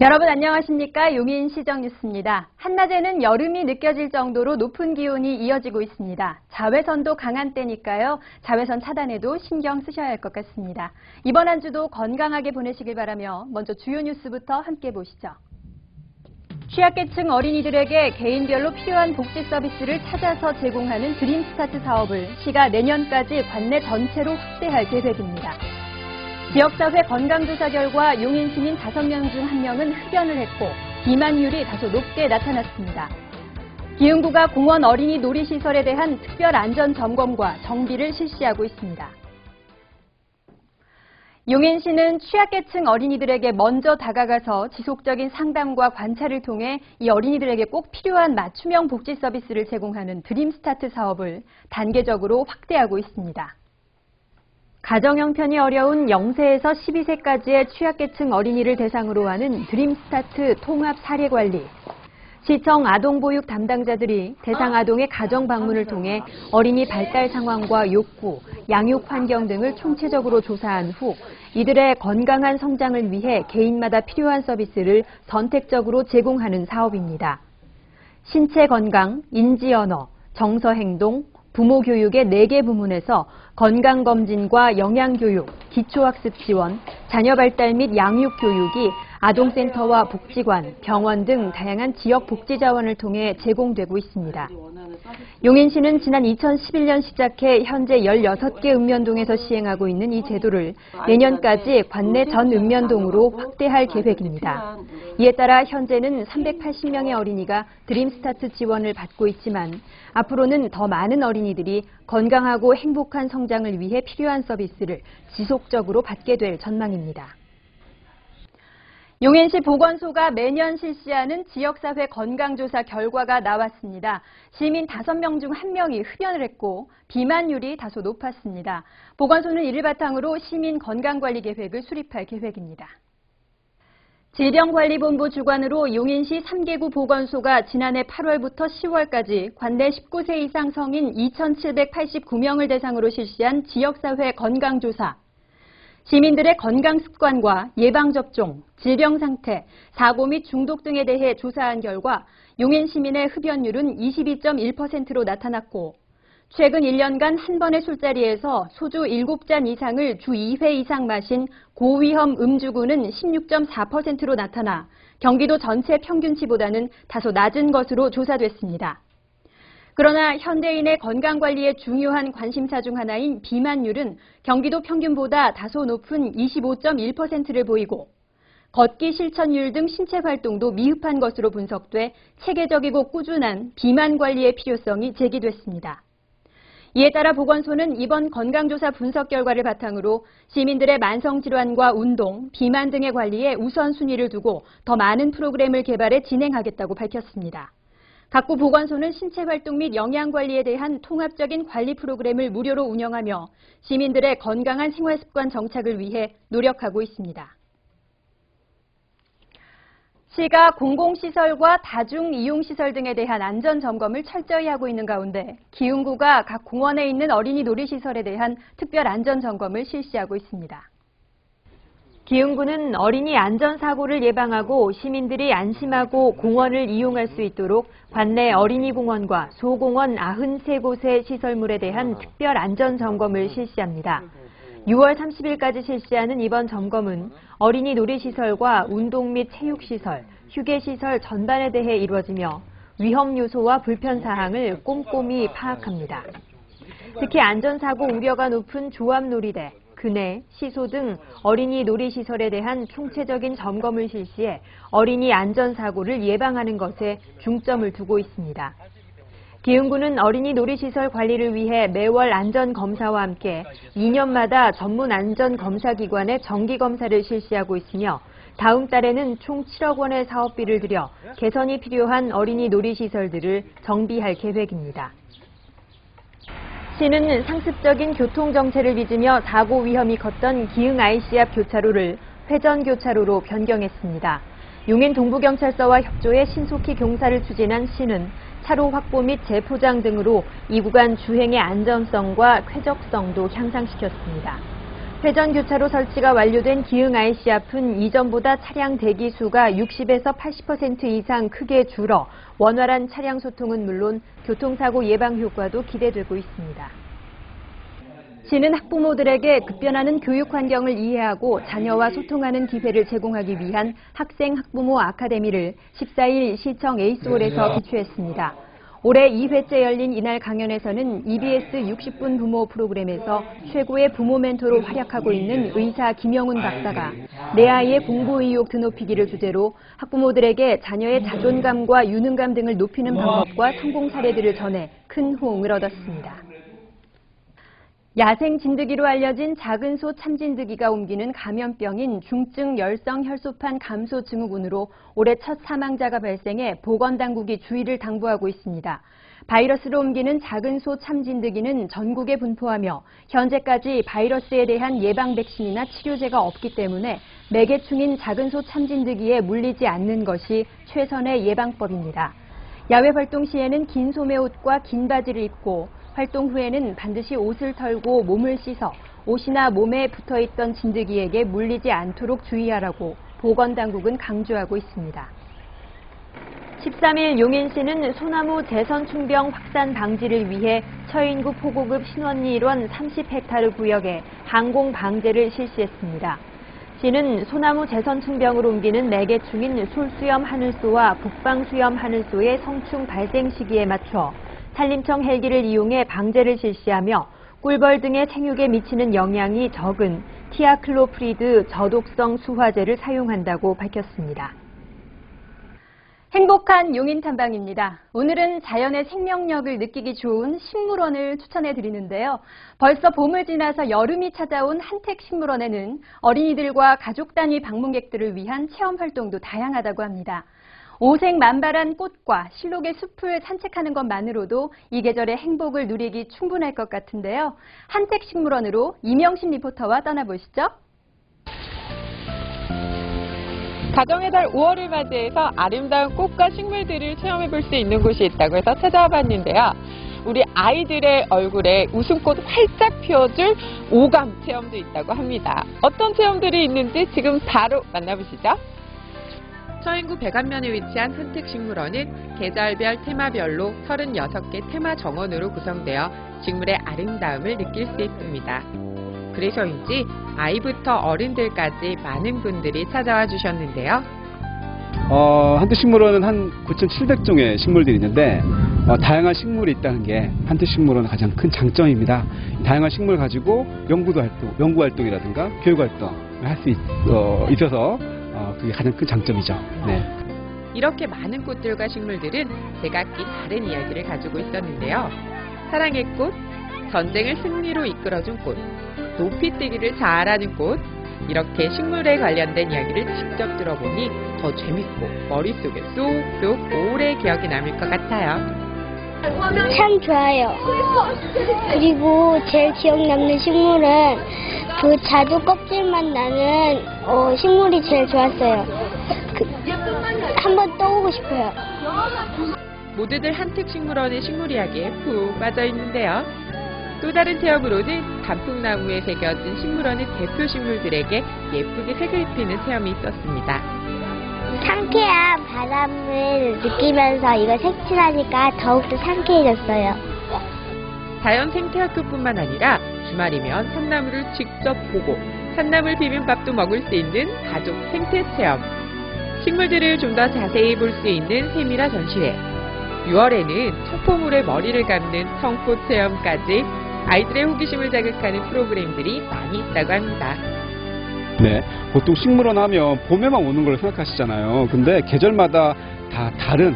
여러분 안녕하십니까? 용인시정뉴스입니다. 한낮에는 여름이 느껴질 정도로 높은 기온이 이어지고 있습니다. 자외선도 강한 때니까요. 자외선 차단에도 신경 쓰셔야 할 것 같습니다. 이번 한 주도 건강하게 보내시길 바라며 먼저 주요 뉴스부터 함께 보시죠. 취약계층 어린이들에게 개인별로 필요한 복지 서비스를 찾아서 제공하는 드림스타트 사업을 시가 내년까지 관내 전체로 확대할 계획입니다. 지역사회 건강조사 결과 용인 시민 5명 중 1명은 흡연을 했고 비만율이 다소 높게 나타났습니다. 기흥구가 공원 어린이 놀이시설에 대한 특별 안전 점검과 정비를 실시하고 있습니다. 용인시는 취약계층 어린이들에게 먼저 다가가서 지속적인 상담과 관찰을 통해 이 어린이들에게 꼭 필요한 맞춤형 복지 서비스를 제공하는 드림스타트 사업을 단계적으로 확대하고 있습니다. 가정 형편이 어려운 0세에서 12세까지의 취약계층 어린이를 대상으로 하는 드림스타트 통합 사례관리. 시청 아동보육 담당자들이 대상 아동의 가정 방문을 통해 어린이 발달 상황과 욕구, 양육 환경 등을 총체적으로 조사한 후 이들의 건강한 성장을 위해 개인마다 필요한 서비스를 선택적으로 제공하는 사업입니다. 신체 건강, 인지 언어, 정서 행동, 부모 교육의 4개 부문에서 건강검진과 영양교육, 기초학습 지원, 자녀 발달 및 양육 교육이 아동센터와 복지관, 병원 등 다양한 지역 복지 자원을 통해 제공되고 있습니다. 용인시는 지난 2011년 시작해 현재 16개 읍면동에서 시행하고 있는 이 제도를 내년까지 관내 전 읍면동으로 확대할 계획입니다. 이에 따라 현재는 380명의 어린이가 드림스타트 지원을 받고 있지만 앞으로는 더 많은 어린이들이 건강하고 행복한 성장을 위해 필요한 서비스를 지속적으로 받게 될 전망입니다. 용인시 보건소가 매년 실시하는 지역사회 건강조사 결과가 나왔습니다. 시민 5명 중 1명이 흡연을 했고 비만율이 다소 높았습니다. 보건소는 이를 바탕으로 시민 건강관리 계획을 수립할 계획입니다. 질병관리본부 주관으로 용인시 3개구 보건소가 지난해 8월부터 10월까지 관내 19세 이상 성인 2,789명을 대상으로 실시한 지역사회 건강조사. 시민들의 건강 습관과 예방접종, 질병 상태, 사고 및 중독 등에 대해 조사한 결과 용인 시민의 흡연율은 22.1%로 나타났고 최근 1년간 한 번의 술자리에서 소주 7잔 이상을 주 2회 이상 마신 고위험 음주군은 16.4%로 나타나 경기도 전체 평균치보다는 다소 낮은 것으로 조사됐습니다. 그러나 현대인의 건강관리에 중요한 관심사 중 하나인 비만율은 경기도 평균보다 다소 높은 25.1%를 보이고 걷기 실천율 등 신체 활동도 미흡한 것으로 분석돼 체계적이고 꾸준한 비만 관리의 필요성이 제기됐습니다. 이에 따라 보건소는 이번 건강조사 분석 결과를 바탕으로 시민들의 만성질환과 운동, 비만 등의 관리에 우선순위를 두고 더 많은 프로그램을 개발해 진행하겠다고 밝혔습니다. 각 구 보건소는 신체활동 및 영양관리에 대한 통합적인 관리 프로그램을 무료로 운영하며 시민들의 건강한 생활습관 정착을 위해 노력하고 있습니다. 시가 공공시설과 다중이용시설 등에 대한 안전점검을 철저히 하고 있는 가운데 기흥구가 각 공원에 있는 어린이 놀이시설에 대한 특별 안전점검을 실시하고 있습니다. 기흥구는 어린이 안전사고를 예방하고 시민들이 안심하고 공원을 이용할 수 있도록 관내 어린이공원과 소공원 93곳의 시설물에 대한 특별 안전점검을 실시합니다. 6월 30일까지 실시하는 이번 점검은 어린이 놀이시설과 운동 및 체육시설, 휴게시설 전반에 대해 이루어지며 위험 요소와 불편사항을 꼼꼼히 파악합니다. 특히 안전사고 우려가 높은 조합놀이대, 그네, 시소 등 어린이 놀이시설에 대한 총체적인 점검을 실시해 어린이 안전사고를 예방하는 것에 중점을 두고 있습니다. 기흥구는 어린이 놀이시설 관리를 위해 매월 안전검사와 함께 2년마다 전문 안전검사기관의 정기검사를 실시하고 있으며 다음 달에는 총 7억 원의 사업비를 들여 개선이 필요한 어린이 놀이시설들을 정비할 계획입니다. 시는 상습적인 교통정체를 빚으며 사고 위험이 컸던 기흥 IC 앞 교차로를 회전교차로로 변경했습니다. 용인 동부경찰서와 협조해 신속히 공사를 추진한 시는 차로 확보 및 재포장 등으로 이 구간 주행의 안전성과 쾌적성도 향상시켰습니다. 회전교차로 설치가 완료된 기흥 IC 앞은 이전보다 차량 대기 수가 60에서 80% 이상 크게 줄어 원활한 차량 소통은 물론 교통사고 예방 효과도 기대되고 있습니다. 시는 학부모들에게 급변하는 교육 환경을 이해하고 자녀와 소통하는 기회를 제공하기 위한 학생 학부모 아카데미를 14일 시청 에이스홀에서 개최했습니다. 올해 2회째 열린 이날 강연에서는 EBS 60분 부모 프로그램에서 최고의 부모 멘토로 활약하고 있는 의사 김영훈 박사가 내 아이의 공부 의욕 드높이기를 주제로 학부모들에게 자녀의 자존감과 유능감 등을 높이는 방법과 성공 사례들을 전해 큰 호응을 얻었습니다. 야생 진드기로 알려진 작은 소 참진드기가 옮기는 감염병인 중증 열성 혈소판 감소 증후군으로 올해 첫 사망자가 발생해 보건당국이 주의를 당부하고 있습니다. 바이러스로 옮기는 작은 소 참진드기는 전국에 분포하며 현재까지 바이러스에 대한 예방 백신이나 치료제가 없기 때문에 매개충인 작은 소 참진드기에 물리지 않는 것이 최선의 예방법입니다. 야외 활동 시에는 긴 소매 옷과 긴 바지를 입고 활동 후에는 반드시 옷을 털고 몸을 씻어 옷이나 몸에 붙어있던 진드기에게 물리지 않도록 주의하라고 보건당국은 강조하고 있습니다. 13일 용인시는 소나무 재선충병 확산 방지를 위해 처인구 포고급 신원리 일원 30헥타르 구역에 항공 방제를 실시했습니다. 시는 소나무 재선충병을 옮기는 매개충인 솔수염 하늘소와 북방수염 하늘소의 성충 발생 시기에 맞춰 산림청 헬기를 이용해 방제를 실시하며 꿀벌 등의 생육에 미치는 영향이 적은 티아클로프리드 저독성 수화제를 사용한다고 밝혔습니다. 행복한 용인 탐방입니다. 오늘은 자연의 생명력을 느끼기 좋은 식물원을 추천해 드리는데요. 벌써 봄을 지나서 여름이 찾아온 한택식물원에는 어린이들과 가족 단위 방문객들을 위한 체험 활동도 다양하다고 합니다. 오색 만발한 꽃과 실록의 숲을 산책하는 것만으로도 이 계절의 행복을 누리기 충분할 것 같은데요. 한택식물원으로 이명신 리포터와 떠나보시죠. 가정의 달 5월을 맞이해서 아름다운 꽃과 식물들을 체험해 볼 수 있는 곳이 있다고 해서 찾아와 봤는데요. 우리 아이들의 얼굴에 웃음꽃 활짝 피워줄 오감 체험도 있다고 합니다. 어떤 체험들이 있는지 지금 바로 만나보시죠. 처인구 백안면에 위치한 한택식물원은 계절별 테마별로 36개 테마 정원으로 구성되어 식물의 아름다움을 느낄 수 있습니다. 그래서인지 아이부터 어른들까지 많은 분들이 찾아와 주셨는데요. 한택식물원은 한 9,700종의 식물들이 있는데 다양한 식물이 있다는 게 한택식물원의 가장 큰 장점입니다. 다양한 식물 가지고 연구활동이라든가 교육활동을 할 수 있어서 그게 가장 큰 장점이죠. 네. 이렇게 많은 꽃들과 식물들은 제각기 다른 이야기를 가지고 있었는데요. 사랑의 꽃, 전쟁을 승리로 이끌어준 꽃, 높이뛰기를 잘하는 꽃, 이렇게 식물에 관련된 이야기를 직접 들어보니 더 재밌고 머릿속에 쏙쏙 오래 기억이 남을 것 같아요. 참 좋아요. 그리고 제일 기억 남는 식물은 그 자두 껍질만 나는 식물이 제일 좋았어요. 한번 떠오고 싶어요. 모두들 한택식물원의 식물 이야기에 푹 빠져 있는데요. 또 다른 체험으로는 단풍나무에 새겨진 식물원의 대표 식물들에게 예쁘게 색을 입히는 체험이 있었습니다. 상쾌한 바람을 느끼면서 이걸 색칠하니까 더욱더 상쾌해졌어요. 자연 생태학교뿐만 아니라 주말이면 산나물을 직접 보고 산나물 비빔밥도 먹을 수 있는 가족 생태 체험, 식물들을 좀 더 자세히 볼 수 있는 세밀화 전시회, 6월에는 청포물에 머리를 감는 청포 체험까지 아이들의 호기심을 자극하는 프로그램들이 많이 있다고 합니다. 네, 보통 식물원 하면 봄에만 오는 걸 생각하시잖아요. 근데 계절마다 다 다른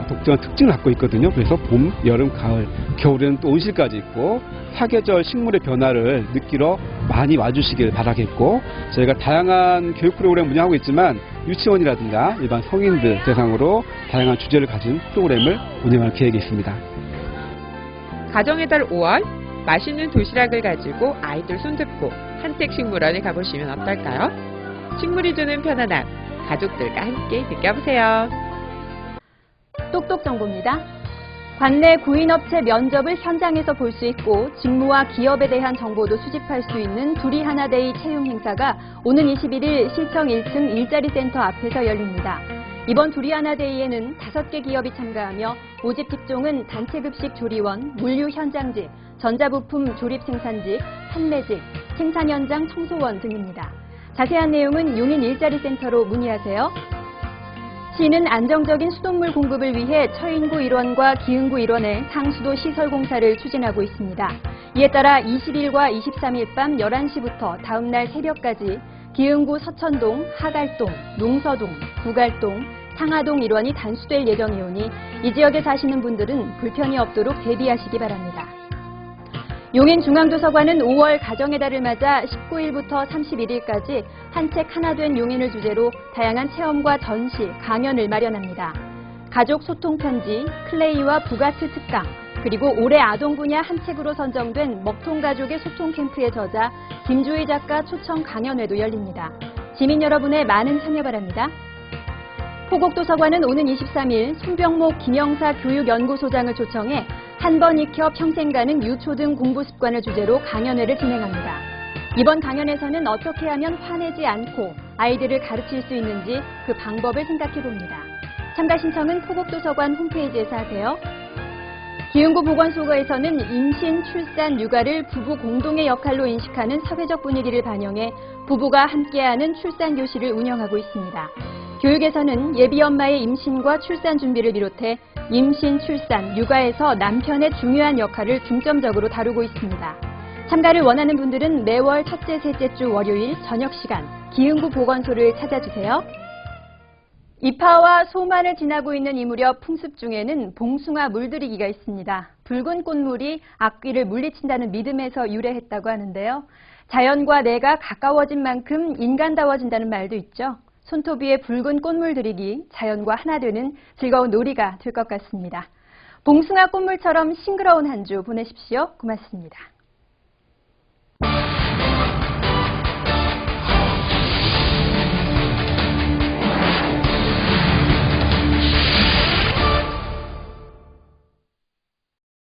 독특한 특징을 갖고 있거든요. 그래서 봄, 여름, 가을, 겨울에는 또 온실까지 있고 사계절 식물의 변화를 느끼러 많이 와주시길 바라겠고, 저희가 다양한 교육 프로그램 운영하고 있지만 유치원이라든가 일반 성인들 대상으로 다양한 주제를 가진 프로그램을 운영할 계획이 있습니다. 가정의 달 5월, 맛있는 도시락을 가지고 아이들 손잡고 한택식물원에 가보시면 어떨까요? 식물이 주는 편안함, 가족들과 함께 느껴보세요. 똑똑 정보입니다. 관내 구인업체 면접을 현장에서 볼 수 있고 직무와 기업에 대한 정보도 수집할 수 있는 둘이 하나데이 채용 행사가 오는 21일 시청 1층 일자리 센터 앞에서 열립니다. 이번 둘이 하나데이에는 5개 기업이 참가하며 모집 직종은 단체급식 조리원, 물류 현장직, 전자부품 조립 생산직, 판매직, 생산 현장 청소원 등입니다. 자세한 내용은 용인 일자리 센터로 문의하세요. 시는 안정적인 수돗물 공급을 위해 처인구 1원과 기흥구 1원에 상수도 시설 공사를 추진하고 있습니다. 이에 따라 20일과 23일 밤 11시부터 다음 날 새벽까지 기흥구 서천동, 하갈동, 농서동, 구갈동, 상하동 1원이 단수될 예정이오니 이 지역에 사시는 분들은 불편이 없도록 대비하시기 바랍니다. 용인중앙도서관은 5월 가정의 달을 맞아 19일부터 31일까지 한 책 하나 된 용인을 주제로 다양한 체험과 전시, 강연을 마련합니다. 가족 소통 편지, 클레이와 부가트 특강, 그리고 올해 아동 분야 한 책으로 선정된 먹통가족의 소통 캠프의 저자 김주희 작가 초청 강연회도 열립니다. 시민 여러분의 많은 참여 바랍니다. 포곡도서관은 오는 23일 손병목 김영사 교육연구소장을 초청해 한 번 익혀 평생 가는 유초등 공부 습관을 주제로 강연회를 진행합니다. 이번 강연에서는 어떻게 하면 화내지 않고 아이들을 가르칠 수 있는지 그 방법을 생각해 봅니다. 참가 신청은 포곡도서관 홈페이지에서 하세요. 기흥구 보건소에서는 임신, 출산, 육아를 부부 공동의 역할로 인식하는 사회적 분위기를 반영해 부부가 함께하는 출산 교실을 운영하고 있습니다. 교육에서는 예비 엄마의 임신과 출산 준비를 비롯해 임신, 출산, 육아에서 남편의 중요한 역할을 중점적으로 다루고 있습니다. 참가를 원하는 분들은 매월 첫째, 셋째 주 월요일 저녁 시간 기흥구 보건소를 찾아주세요. 입하와 소만을 지나고 있는 이 무렵 풍습 중에는 봉숭아 물들이기가 있습니다. 붉은 꽃물이 악귀를 물리친다는 믿음에서 유래했다고 하는데요. 자연과 내가 가까워진 만큼 인간다워진다는 말도 있죠. 손톱 위에 붉은 꽃물 들이기, 자연과 하나 되는 즐거운 놀이가 될 것 같습니다. 봉숭아 꽃물처럼 싱그러운 한 주 보내십시오. 고맙습니다.